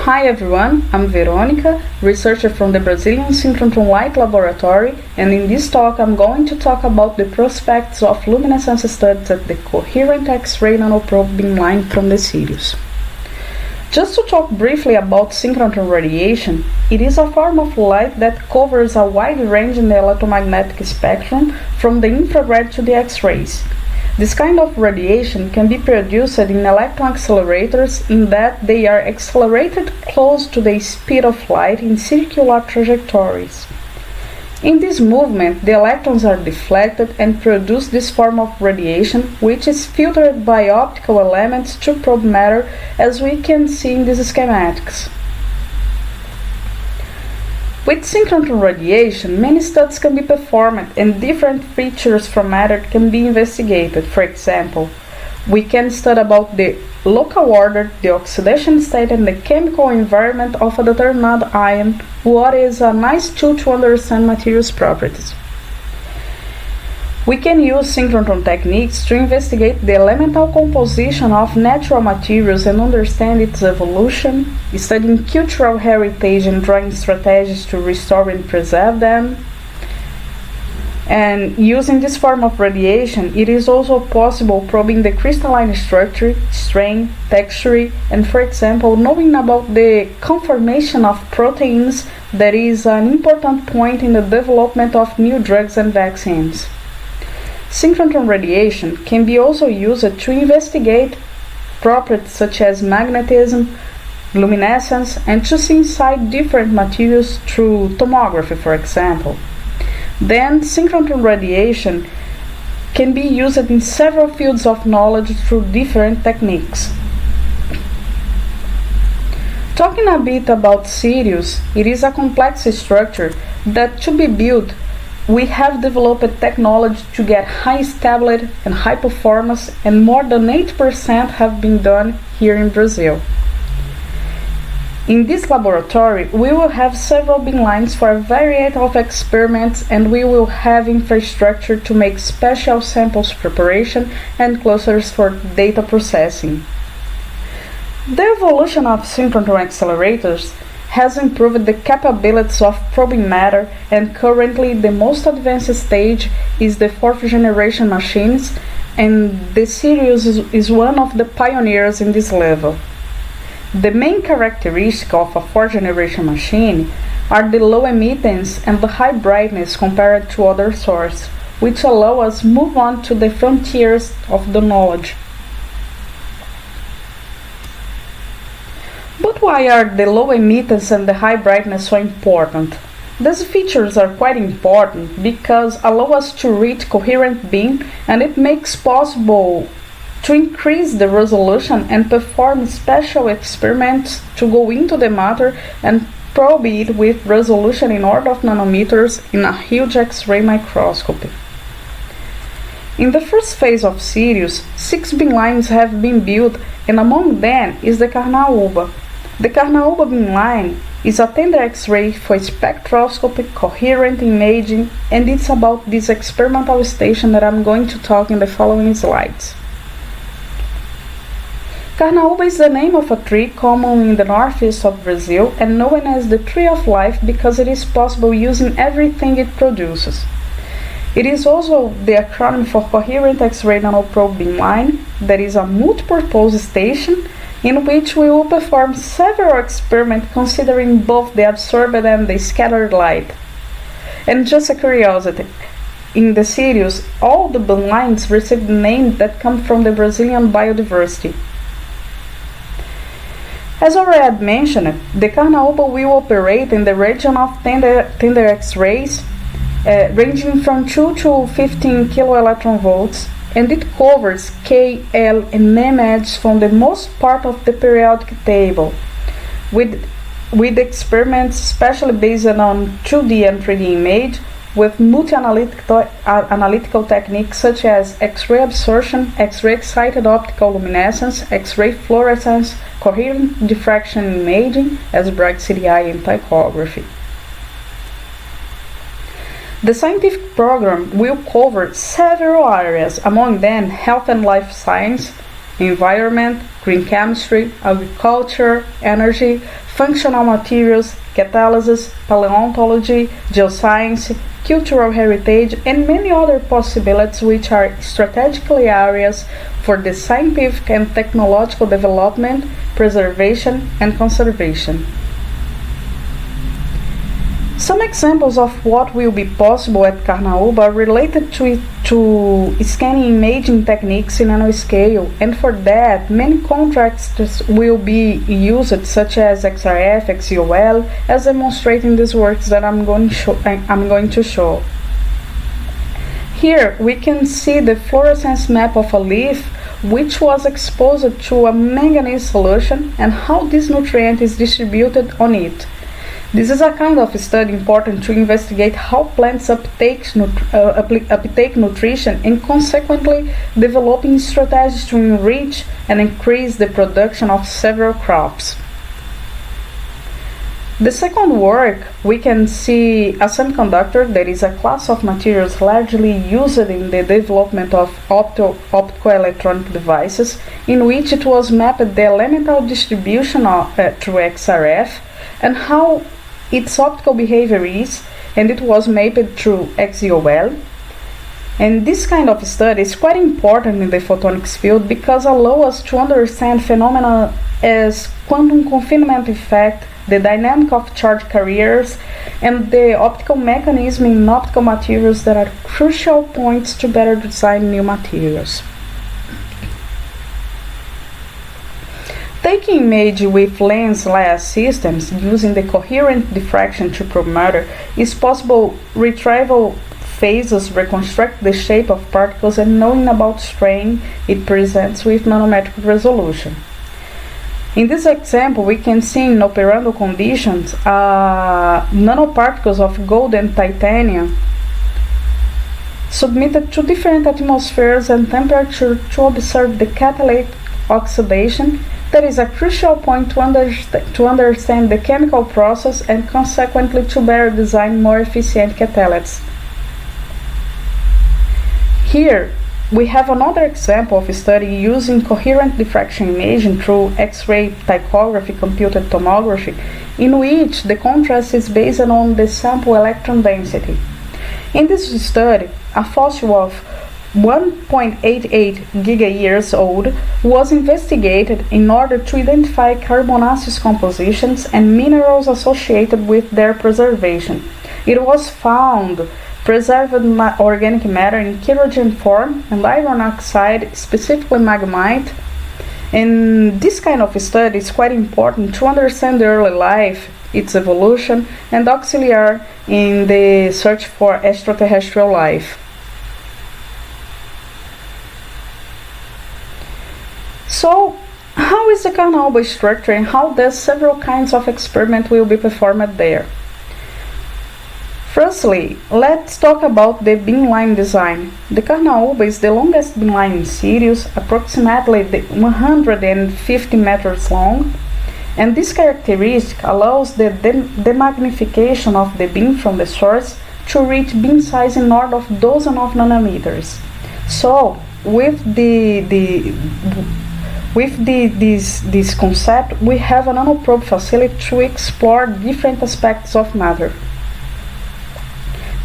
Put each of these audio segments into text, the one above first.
Hi everyone, I'm Veronica, researcher from the Brazilian Synchrotron Light Laboratory, and in this talk I'm going to talk about the prospects of luminescence studies at the Coherent X-ray nanoprobe beamline from the SIRIUS. Just to talk briefly about synchrotron radiation, it is a form of light that covers a wide range in the electromagnetic spectrum from the infrared to the X-rays. This kind of radiation can be produced in electron accelerators in that they are accelerated close to the speed of light in circular trajectories. In this movement, the electrons are deflected and produce this form of radiation, which is filtered by optical elements to probe matter, as we can see in these schematics. With synchrotron radiation, many studies can be performed and different features from matter can be investigated. For example, we can study about the local order, the oxidation state, and the chemical environment of a determined ion, what is a nice tool to understand materials' properties. We can use synchrotron techniques to investigate the elemental composition of natural materials and understand its evolution, studying cultural heritage and drawing strategies to restore and preserve them. And using this form of radiation, it is also possible probing the crystalline structure, strain, texture, and for example, knowing about the conformation of proteins that is an important point in the development of new drugs and vaccines. Synchrotron radiation can be also used to investigate properties such as magnetism, luminescence, and to see inside different materials through tomography, for example. Then, synchrotron radiation can be used in several fields of knowledge through different techniques. Talking a bit about SIRIUS, it is a complex structure that, to be built, we have developed technology to get high stability and high performance, and more than 80% have been done here in Brazil. In this laboratory, we will have several beamlines for a variety of experiments, and we will have infrastructure to make special samples preparation and clusters for data processing. The evolution of synchrotron accelerators has improved the capabilities of probing matter, and currently the most advanced stage is the fourth generation machines, and the SIRIUS is one of the pioneers in this level. The main characteristic of a fourth generation machine are the low emittance and the high brightness compared to other sources, which allow us to move on to the frontiers of the knowledge. But why are the low emittance and the high brightness so important? These features are quite important because allow us to reach coherent beam, and it makes possible to increase the resolution and perform special experiments to go into the matter and probe it with resolution in order of nanometers in a huge X-ray microscopy. In the first phase of SIRIUS, 6 beamlines have been built, and among them is the Carnaúba. The Carnaúba beamline is a tender X-ray for spectroscopy, coherent imaging, and it's about this experimental station that I'm going to talk in the following slides. Carnaúba is the name of a tree common in the northeast of Brazil and known as the tree of life because it is possible using everything it produces. It is also the acronym for Coherent X-ray nanoprobe beamline, that is a multipurpose station in which we will perform several experiments considering both the absorbed and the scattered light. And just a curiosity, in the SIRIUS, all the beamlines receive names that come from the Brazilian biodiversity. As already mentioned, the Carnaúba will operate in the region of tender X-rays, ranging from 2 to 15 kiloelectron volts, and it covers K, L, and M edges from the most part of the periodic table, with experiments especially based on 2D and 3D image, with multi-analytical techniques such as X-ray absorption, X-ray excited optical luminescence, X-ray fluorescence, coherent diffraction imaging, as bright CDI and tychography. The scientific program will cover several areas, among them health and life science, environment, green chemistry, agriculture, energy, functional materials, catalysis, paleontology, geoscience, cultural heritage, and many other possibilities which are strategically areas for the scientific and technological development, preservation, and conservation. Some examples of what will be possible at Carnaúba are related to scanning imaging techniques in nanoscale, and for that, many contracts will be used, such as XRF, XEOL, as demonstrating these works that I'm going to show. Here we can see the fluorescence map of a leaf which was exposed to a manganese solution and how this nutrient is distributed on it. This is a kind of study important to investigate how plants uptake nutrition and consequently developing strategies to enrich and increase the production of several crops. The second work, we can see a semiconductor, that is a class of materials largely used in the development of optoelectronic devices, in which it was mapped the elemental distribution through XRF and how its optical behavior is, and it was mapped through XEOL. And this kind of study is quite important in the photonics field because it allows us to understand phenomena as quantum confinement effect, the dynamic of charge carriers, and the optical mechanism in optical materials that are crucial points to better design new materials. Taking image with lens-less systems using the coherent diffraction to probe matter is possible. Retrieval phases reconstruct the shape of particles and knowing about strain it presents with nanometric resolution. In this example, we can see in operando conditions nanoparticles of gold and titanium submitted to different atmospheres and temperature to observe the catalytic oxidation. That is a crucial point to understand the chemical process and consequently to better design more efficient catalysts. Here we have another example of a study using coherent diffraction imaging through X-ray ptychography computed tomography, in which the contrast is based on the sample electron density. In this study, a fossil of 1.88 gigayears old was investigated in order to identify carbonaceous compositions and minerals associated with their preservation. It was found preserved organic matter in kerogen form and iron oxide, specifically magmite. And this kind of study is quite important to understand the early life, its evolution, and auxiliary in the search for extraterrestrial life. So, how is the Carnaúba structure and how does several kinds of experiments will be performed there? Firstly, let's talk about the beamline design. The Carnaúba is the longest beamline in SIRIUS, approximately 150 meters long, and this characteristic allows the demagnification of the beam from the source to reach beam size in order of dozens of nanometers. So, with this concept, we have a nanoprobe facility to explore different aspects of matter.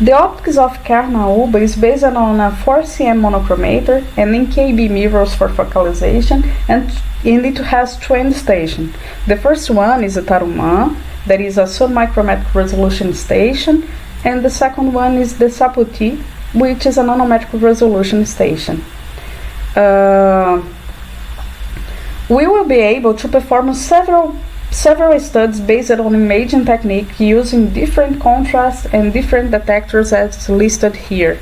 The optics of Carnaúba is based on a 4cm monochromator and NKB mirrors for focalization, and it has two end stations. The first one is a TARUMÅ, that is a submicrometric resolution station, and the second one is the SAPOTI, which is a nanometric resolution station. We will be able to perform several studies based on imaging technique using different contrasts and different detectors as listed here.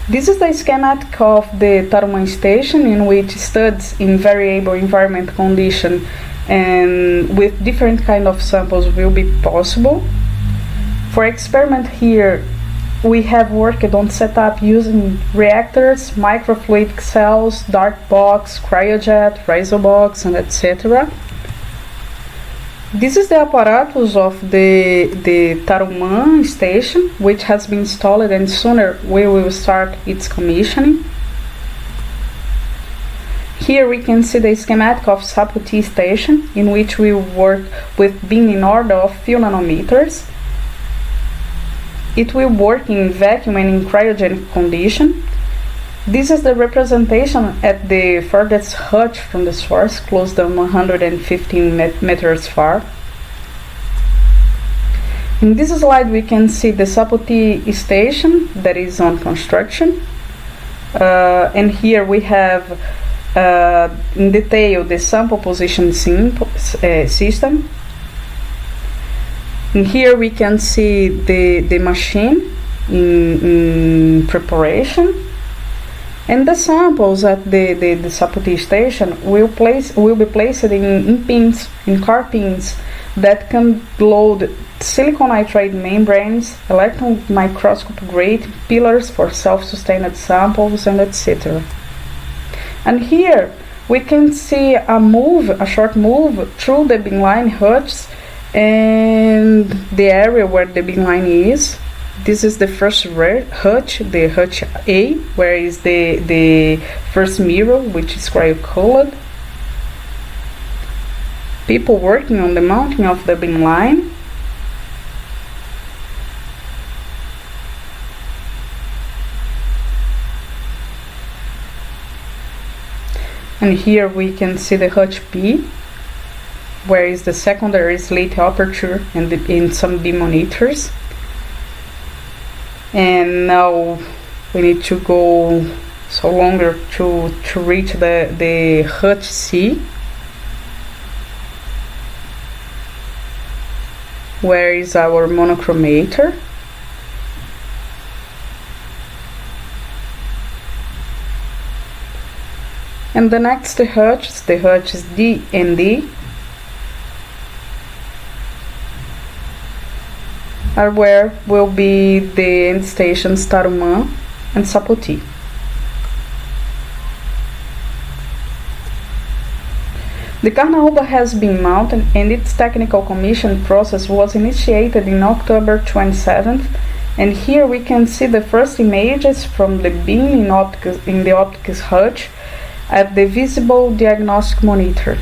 This is the schematic of the TARUMÂ station, in which studies in variable environment condition and with different kind of samples will be possible. For experiment here, we have worked on setup using reactors, microfluidic cells, dark box, cryojet, risobox, and etc. This is the apparatus of the TARUMＡN station, which has been installed, and sooner we will start its commissioning. Here we can see the schematic of SAPOTI station, in which we work with beam in order of few nanometers. It will work in vacuum and in cryogenic condition. This is the representation at the furthest hutch from the source, close to 115 meters far. In this slide we can see the SAPOTI station that is on construction. And here we have in detail the sample position system. And here we can see the machine in preparation. And the samples at the SAPOTI station will be placed in pins, in car pins, that can load silicon nitride membranes, electron microscope grade pillars for self-sustained samples, and etc. And here we can see a short move through the beamline hutches and the area where the beamline is. This is the first hutch, the hutch A, where is the first mirror, which is cryo-cooled. People working on the mounting of the beamline. And here we can see the hutch B, where is the secondary slate aperture and in some beam monitors. And now we need to go so longer to reach the hutch C, where is our monochromator. And the next hutches, the hutches D and D, are where will be the end stations TARUMΑ and SAPOTI. The Carnaúba has been mounted and its technical commission process was initiated in October 27th, and here we can see the first images from the beam in the optics hutch at the visible diagnostic monitor.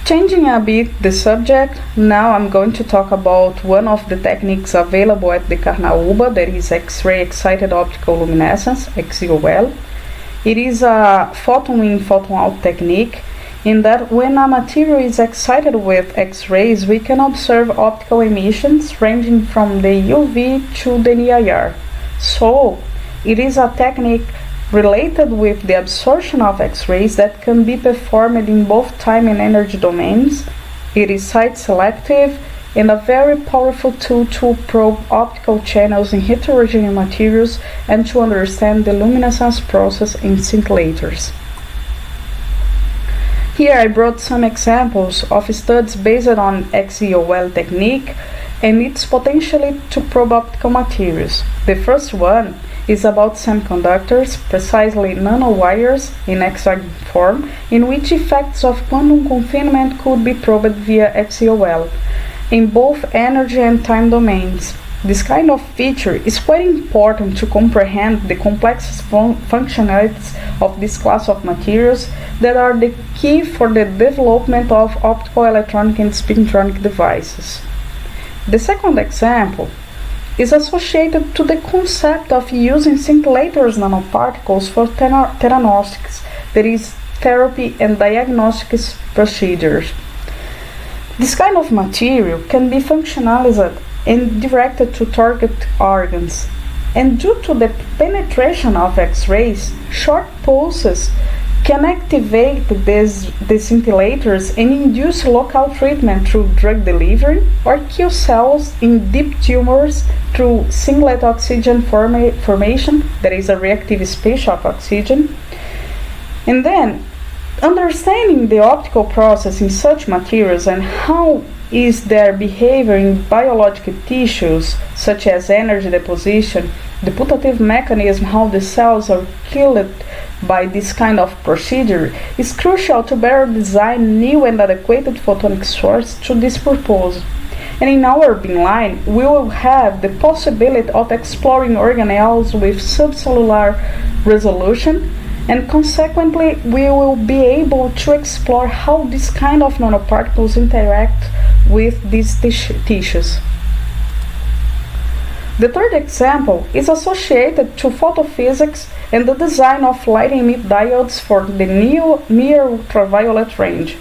Changing a bit the subject, now I'm going to talk about one of the techniques available at the Carnaúba, that is X-ray excited optical luminescence, XEOL. It is a photon in, photon out technique, in that when a material is excited with X-rays, we can observe optical emissions ranging from the UV to the NIR. So, it is a technique related with the absorption of X-rays that can be performed in both time and energy domains. It is site selective and a very powerful tool to probe optical channels in heterogeneous materials and to understand the luminescence process in scintillators. Here I brought some examples of studies based on XEOL technique and its potential to probe optical materials. The first one is about semiconductors, precisely nanowires in X-ray form, in which effects of quantum confinement could be probed via XEOL in both energy and time domains. This kind of feature is quite important to comprehend the complex functionalities of this class of materials that are the key for the development of optical, electronic, and spintronic devices. The second example is associated to the concept of using scintillators nanoparticles for theranostics, that is, therapy and diagnostics procedures. This kind of material can be functionalized and directed to target organs, and due to the penetration of X-rays, short pulses can activate the scintillators and induce local treatment through drug delivery, or kill cells in deep tumors through singlet oxygen formation, that is a reactive space of oxygen. And then, understanding the optical process in such materials and how is their behavior in biological tissues, such as energy deposition, the putative mechanism how the cells are killed by this kind of procedure, is crucial to better design new and adequate photonic source to this purpose. And in our Beamline, we will have the possibility of exploring organelles with subcellular resolution, and consequently we will be able to explore how this kind of nanoparticles interact with these tissues. The third example is associated to photophysics and the design of light-emit diodes for the near ultraviolet range.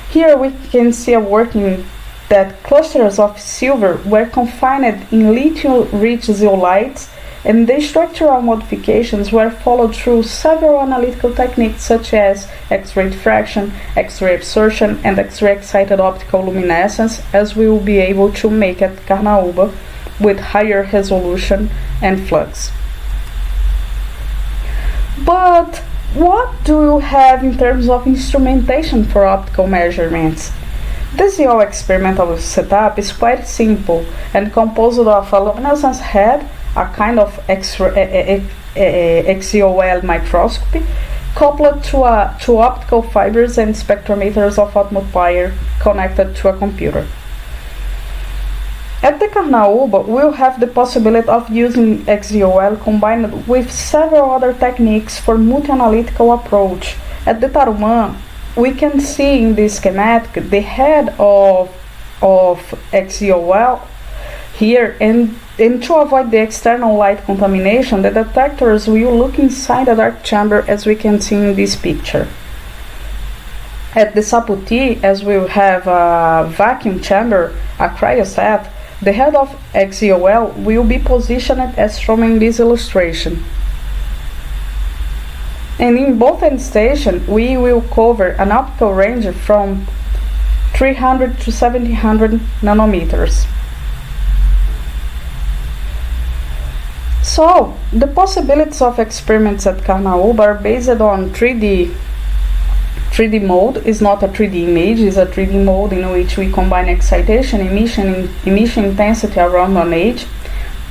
Here we can see a working that clusters of silver were confined in lithium-rich zeolites, and the structural modifications were followed through several analytical techniques such as X-ray diffraction, X-ray absorption, and X-ray excited optical luminescence, as we will be able to make at Carnaúba with higher resolution and flux. But what do you have in terms of instrumentation for optical measurements? The XEOL experimental setup is quite simple and composed of a luminescence head, a kind of XEOL microscopy, coupled to optical fibers and spectrometers of multiplier connected to a computer. At the Carnaúba, we'll have the possibility of using XEOL combined with several other techniques for multi-analytical approach. At the TARUMÂ, we can see in this schematic the head of XEOL here, and to avoid the external light contamination, the detectors will look inside a dark chamber, as we can see in this picture. At the SAPOTI, as we have a vacuum chamber, a cryostat, the head of XEOL will be positioned as shown in this illustration. And in both end stations, we will cover an optical range from 300 to 1700 nanometers. So, the possibilities of experiments at Carnaúba are based on 3D mode. Is not a 3D image, is a 3D mode in which we combine excitation, emission intensity around one edge,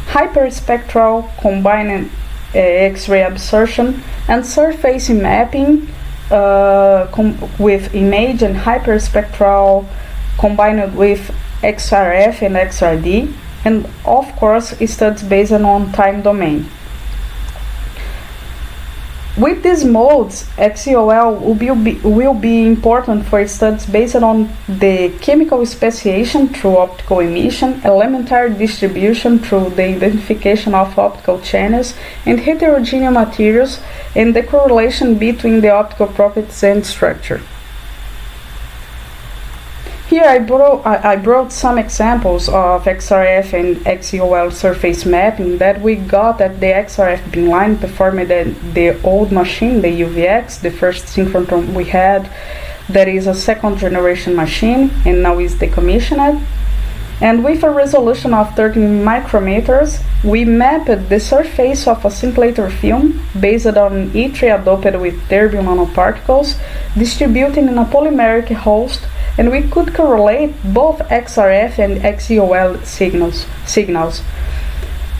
hyperspectral combined X-ray absorption, and surface mapping with image and hyperspectral combined with XRF and XRD, and of course studies based on time domain. With these modes, XEOL will be important for studies based on the chemical speciation through optical emission, elementary distribution through the identification of optical channels and heterogeneous materials, and the correlation between the optical properties and structure. Here I brought some examples of XRF and XEOL surface mapping that we got at the XRF Beamline performed at the old machine, the UVX, the first Synchrotron we had. That is a second generation machine and now is decommissioned. And with a resolution of 13 micrometers, we mapped the surface of a scintillator film based on E3 doped with terbium nanoparticles distributed in a polymeric host, and we could correlate both XRF and XEOL signals.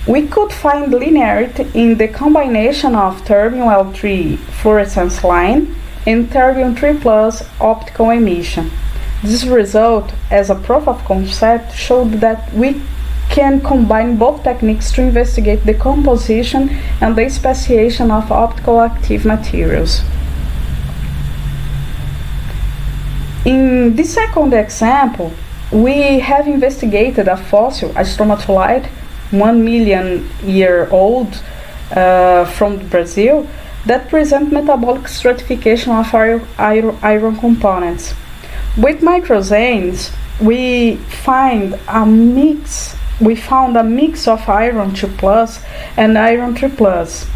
We could find linearity in the combination of terbium L3 fluorescence line and terbium 3+ optical emission. This result, as a proof of concept, showed that we can combine both techniques to investigate the composition and the speciation of optical active materials. In this second example, we have investigated a fossil, a stromatolite, 1 million year old from Brazil, that present metabolic stratification of iron components. With microzanes, we found a mix of iron 2+ and iron 3+.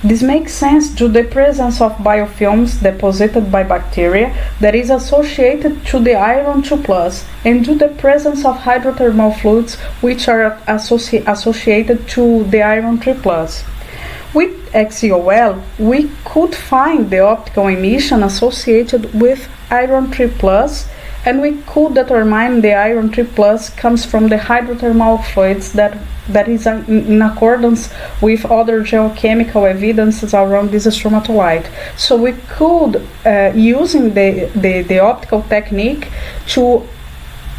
This makes sense due to the presence of biofilms deposited by bacteria that is associated to the iron 2+, and due to the presence of hydrothermal fluids which are associated to the iron 3+. With XEOL, we could find the optical emission associated with iron 3+ and we could determine the iron 3 plus comes from the hydrothermal fluids that is in accordance with other geochemical evidences around this stromatolite. So we could, using the optical technique, to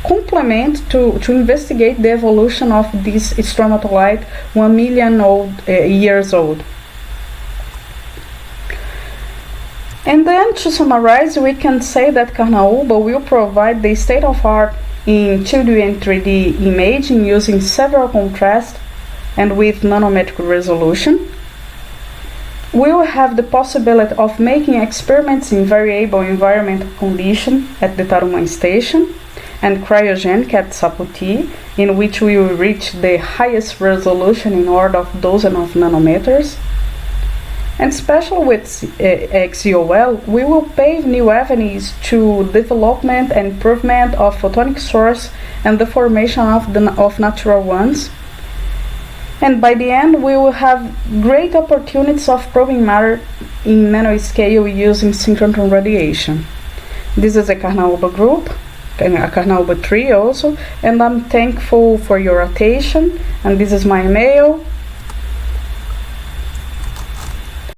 complement, to investigate the evolution of this stromatolite 1 million years old. And then, to summarize, we can say that Carnaúba will provide the state-of-art in 2D and 3D imaging using several contrasts and with nanometric resolution. We will have the possibility of making experiments in variable environmental conditions at the TARUMÂ station and cryogenic at SAPOTI, in which we will reach the highest resolution in order of dozens of nanometers. And especially with XEOL, we will pave new avenues to development and improvement of photonic source and the formation of natural ones. And by the end, we will have great opportunities of probing matter in nanoscale using synchrotron radiation. This is a Carnaúba group, a Carnaúba 3 also, and I'm thankful for your attention. And this is my email.